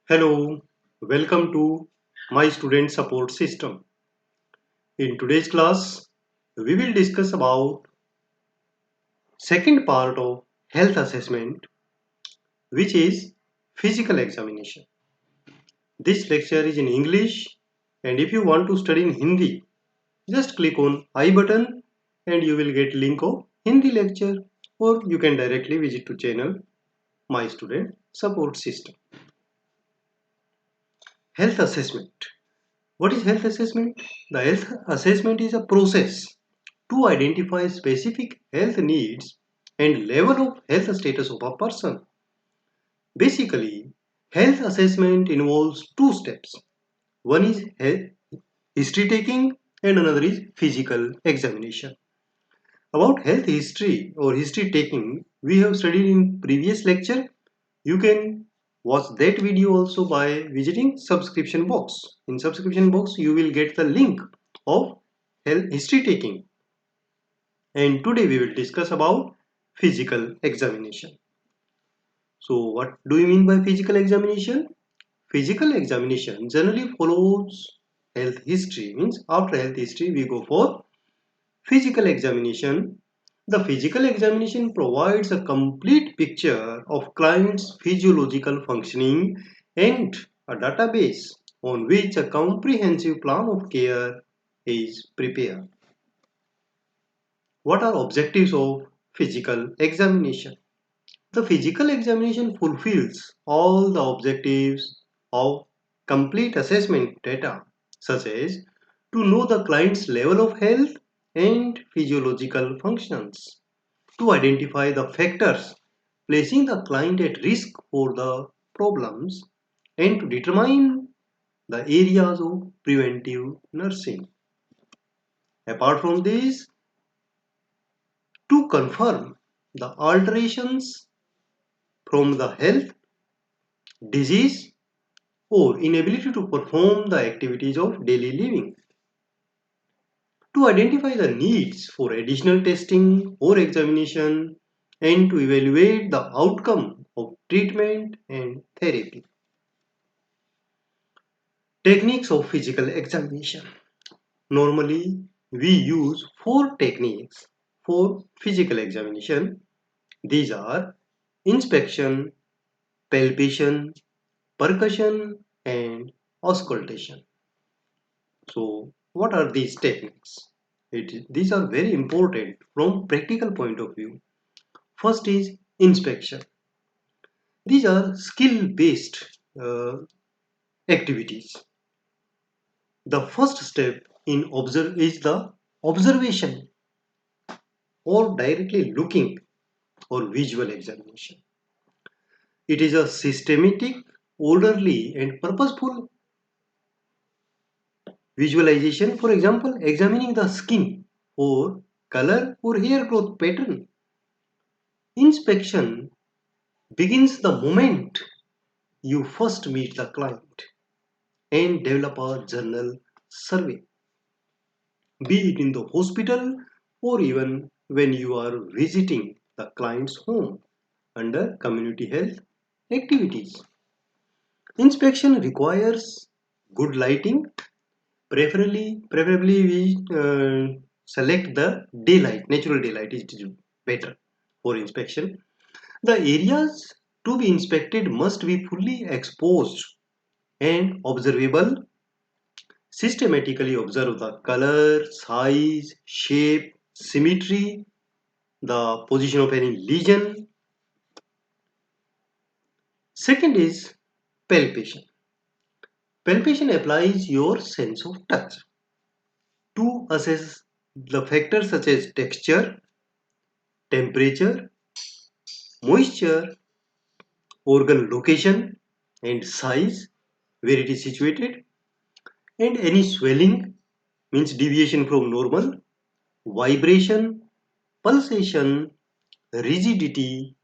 Hello, welcome to my student support system. In today's class, we will discuss about second part of health assessment, which is physical examination. This lecture is in English, and if you want to study in Hindi, just click on I button and you will get link of Hindi lecture, or you can directly visit to channel my student support system. Health assessment. What is health assessment? The health assessment is a process to identify specific health needs and level of health status of a person. Basically, health assessment involves two steps. One is history taking and another is physical examination. About health history or history taking, we have studied in previous lecture. You can watch that video also by visiting subscription box. In subscription box, you will get the link of health history taking. And today we will discuss about physical examination. So what do you mean by physical examination? Physical examination generally follows health history, means after health history we go for physical examination. The physical examination provides a complete picture of client's physiological functioning and a database on which a comprehensive plan of care is prepared. What are objectives of physical examination? The physical examination fulfills all the objectives of complete assessment data, such as to know the client's level of health and physiological functions, to identify the factors placing the client at risk for the problems, and to determine the areas of preventive nursing. Apart from this, to confirm the alterations from the health, disease, or inability to perform the activities of daily living. To identify the needs for additional testing or examination and to evaluate the outcome of treatment and therapy. Techniques of physical examination. Normally, we use four techniques for physical examination. These are inspection, palpation, percussion, and auscultation. So, what are these techniques? These are very important from practical point of view. First is inspection. These are skill-based activities. The first step in is the observation or directly looking or visual examination. It is a systematic, orderly, and purposeful visualization. For example, examining the skin or color or hair growth pattern. Inspection begins the moment you first meet the client and develop a journal survey, be it in the hospital or even when you are visiting the client's home under community health activities. Inspection requires good lighting. Preferably we select the daylight. Natural daylight is better for inspection. The areas to be inspected must be fully exposed and observable. Systematically observe the color, size, shape, symmetry, the position of any lesion. Second is palpation. Palpation applies your sense of touch to assess the factors such as texture, temperature, moisture, organ location and size, where it is situated, and any swelling, means deviation from normal, vibration, pulsation, rigidity,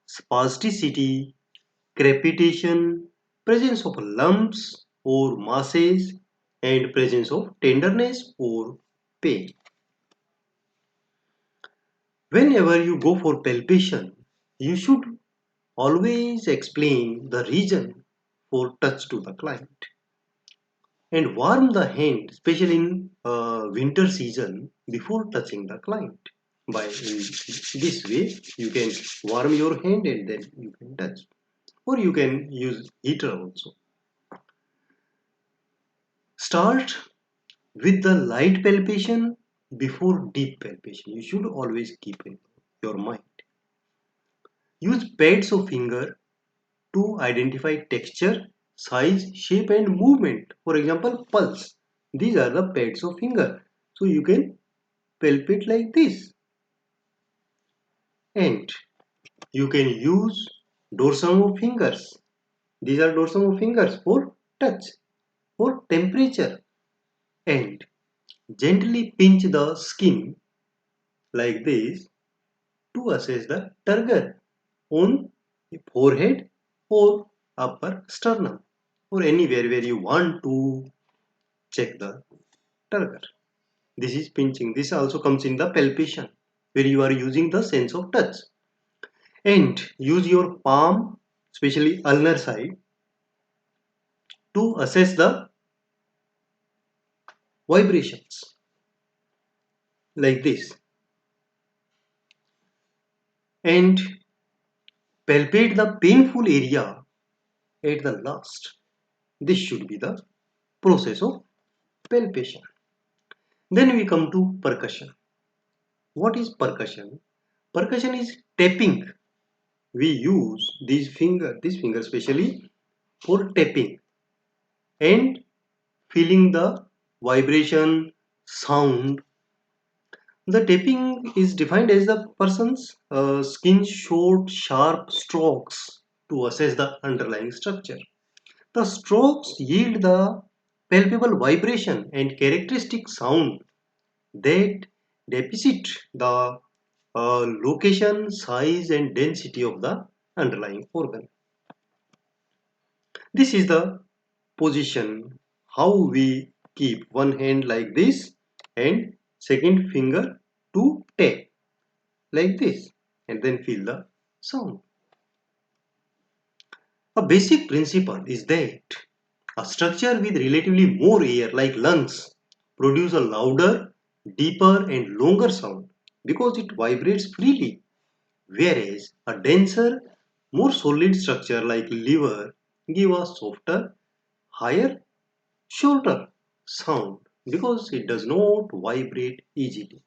spasticity, crepitation, presence of lumps or masses, and presence of tenderness or pain. Whenever you go for palpation, you should always explain the reason for touch to the client. And warm the hand, especially in winter season, before touching the client. By in this way, you can warm your hand and then you can touch. Or you can use heater also. Start with the light palpation before deep palpation. You should always keep in your mind. Use pads of finger to identify texture, size, shape and movement. For example, pulse. These are the pads of finger. So you can palpate like this. And you can use dorsum of fingers. These are dorsum of fingers for touch, for temperature. And gently pinch the skin like this to assess the turgor on the forehead or upper sternum or anywhere where you want to check the turgor. This is pinching. This also comes in the palpation where you are using the sense of touch. And use your palm, especially ulnar side, to assess the vibrations like this. And palpate the painful area at the last. This should be the process of palpation. Then we come to percussion. What is percussion? Percussion is tapping. We use this finger especially for tapping and feeling the vibration, sound. The tapping is defined as the person's skin short, sharp strokes to assess the underlying structure. The strokes yield the palpable vibration and characteristic sound that depict the location, size and density of the underlying organ. This is the position how we keep one hand like this and second finger to tap like this and then feel the sound. A basic principle is that a structure with relatively more air like lungs produce a louder, deeper and longer sound because it vibrates freely, whereas a denser, more solid structure like liver give a softer, higher, shorter sound because it does not vibrate easily.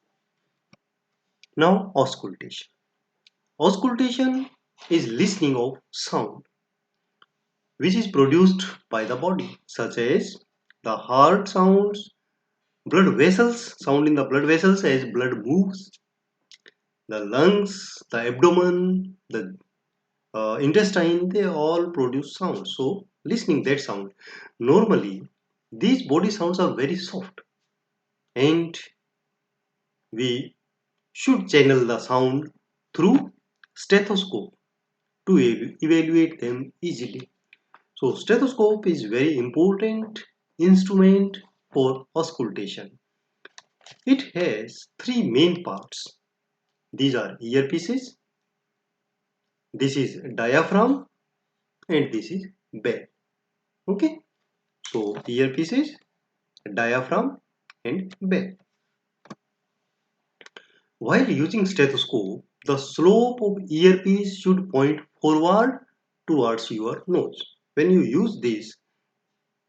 Now auscultation. Auscultation is listening of sound which is produced by the body such as the heart sounds, blood vessels, sound in the blood vessels as blood moves, the lungs, the abdomen, the intestine, they all produce sound. So listening that sound, normally these body sounds are very soft and we should channel the sound through stethoscope to evaluate them easily. So stethoscope is very important instrument for auscultation. It has three main parts. These are earpieces, this is diaphragm and this is bell. Okay, so earpieces, diaphragm and bell. While using stethoscope, the slope of earpiece should point forward towards your nose. When you use this,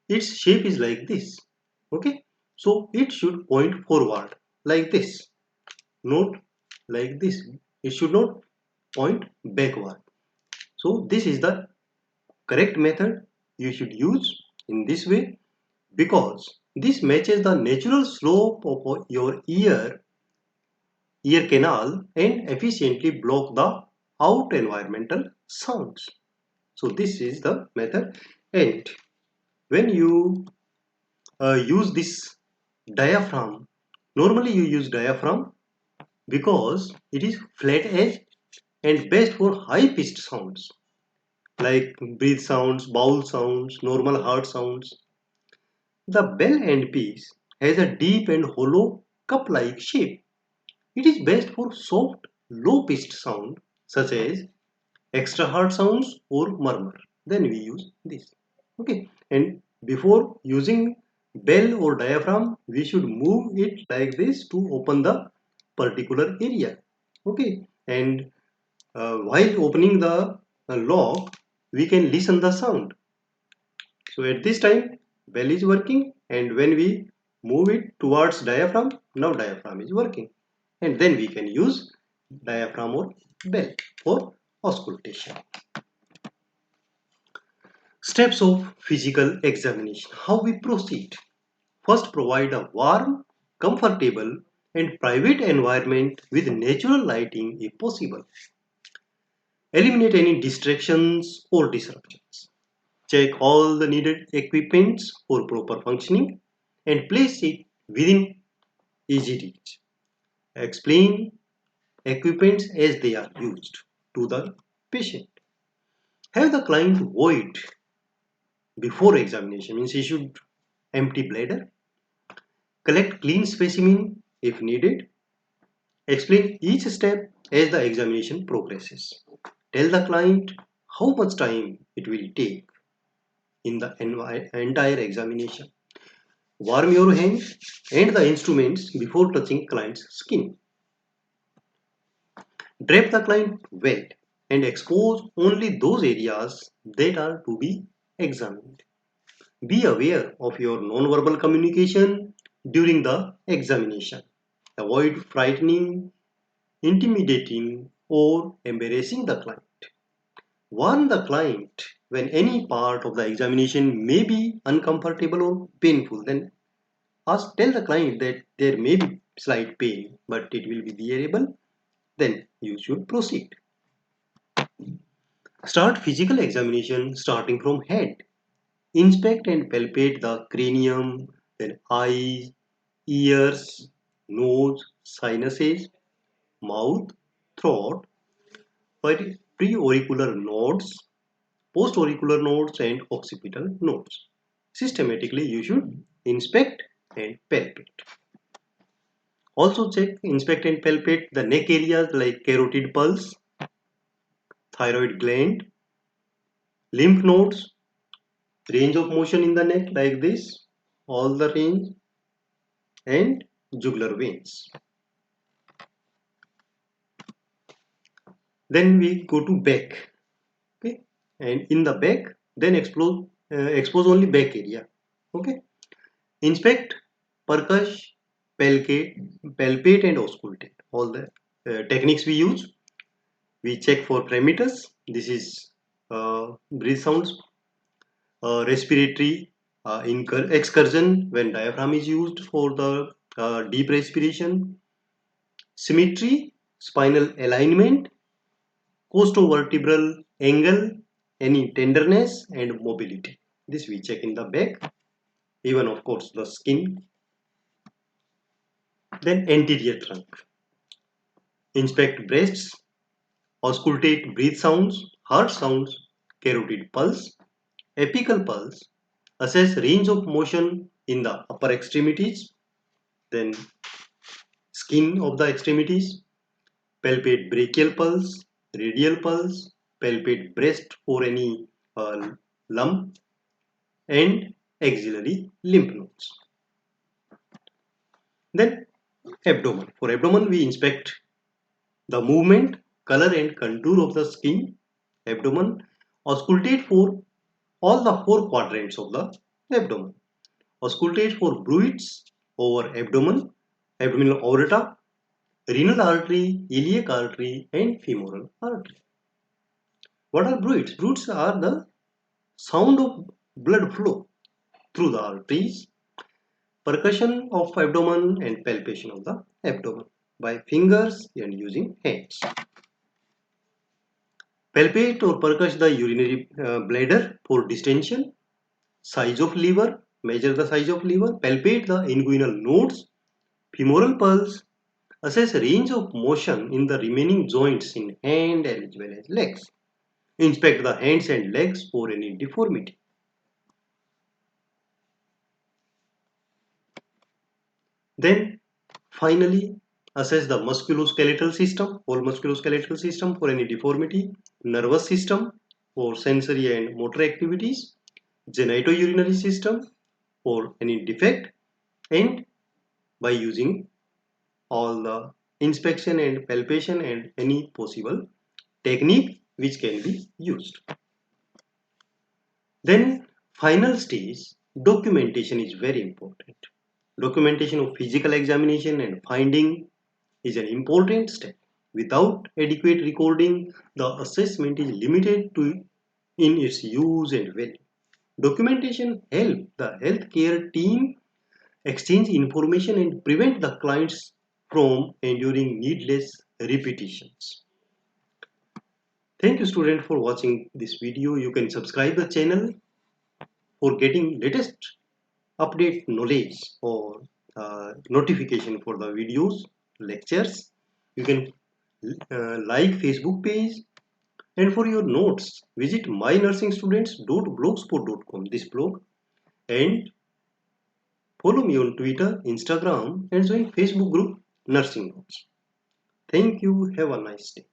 its shape is like this. Okay, so it should point forward like this, not like this. It should not point backward. So this is the correct method you should use in this way because this matches the natural slope of your ear canal and efficiently block the out environmental sounds. So this is the method. And when you use this diaphragm, normally you use diaphragm because it is flat edge and best for high pitched sounds like breath sounds, bowel sounds, normal heart sounds. The bell end piece has a deep and hollow cup like shape. It is best for soft, low pitched sound such as extra hard sounds or murmur. Then we use this. Okay, and before using bell or diaphragm, we should move it like this to open the particular area. Okay, and while opening the lock, we can listen the sound. So at this time, bell is working, and when we move it towards diaphragm, now diaphragm is working, and then we can use diaphragm or bell for auscultation. Steps of physical examination. How we proceed. First, provide a warm, comfortable, and private environment with natural lighting if possible. Eliminate any distractions or disruptions. Check all the needed equipments for proper functioning and place it within easy reach. Explain equipments as they are used to the patient. Have the client void before examination, means he should empty bladder. Collect clean specimen if needed. Explain each step as the examination progresses. Tell the client how much time it will take in the entire examination. Warm your hand and the instruments before touching client's skin. Drape the client well and expose only those areas that are to be examined. Be aware of your non-verbal communication during the examination. Avoid frightening, intimidating, or embarrassing the client. Warn the client when any part of the examination may be uncomfortable or painful. Then tell the client that there may be slight pain, but it will be bearable. Then you should proceed. Start physical examination starting from head. Inspect and palpate the cranium, then eyes, ears, nose, sinuses, mouth, throat, preauricular nodes, post-auricular nodes, and occipital nodes. Systematically, you should inspect and palpate. Also check, inspect and palpate the neck areas like carotid pulse, thyroid gland, lymph nodes, range of motion in the neck like this, all the range, and jugular veins. Then we go to back. Okay, and in the back, then expose only back area. Okay, inspect, percuss, palpate and auscultate. All the techniques we use. We check for parameters. This is breath sounds, respiratory excursion when diaphragm is used for the deep respiration, symmetry, spinal alignment, costovertebral angle, any tenderness and mobility. This we check in the back, even of course the skin. Then anterior trunk. Inspect breasts, auscultate breath sounds, heart sounds, carotid pulse, apical pulse, assess range of motion in the upper extremities, then skin of the extremities, palpate brachial pulse, radial pulse, palpate breast for any lump, and axillary lymph nodes. Then abdomen. For abdomen, we inspect the movement, color and contour of the skin, abdomen, auscultate for all the four quadrants of the abdomen. Auscultate for bruits over abdomen, abdominal aorta, renal artery, iliac artery, and femoral artery. What are bruits? Bruits are the sound of blood flow through the arteries, percussion of abdomen, and palpation of the abdomen by fingers and using hands. Palpate or percuss the urinary bladder for distension, size of liver, measure the size of liver, palpate the inguinal nodes, femoral pulse, assess range of motion in the remaining joints in hand as well as legs. Inspect the hands and legs for any deformity. Then finally assess the musculoskeletal system, whole musculoskeletal system for any deformity, nervous system for sensory and motor activities, genitourinary system for any defect, and by using all the inspection and palpation and any possible technique which can be used. Then final stage, documentation is very important. Documentation of physical examination and finding is an important step. Without adequate recording, the assessment is limited to in its use and value. Documentation helps the healthcare team exchange information and prevent the clients from enduring needless repetitions. Thank you student for watching this video. You can subscribe the channel for getting latest update knowledge or notification for the videos, lectures. You can like Facebook page, and for your notes visit mynursingstudents.blogspot.com, this blog, and follow me on Twitter, Instagram, and join Facebook group Nursing Notes. Thank you. Have a nice day.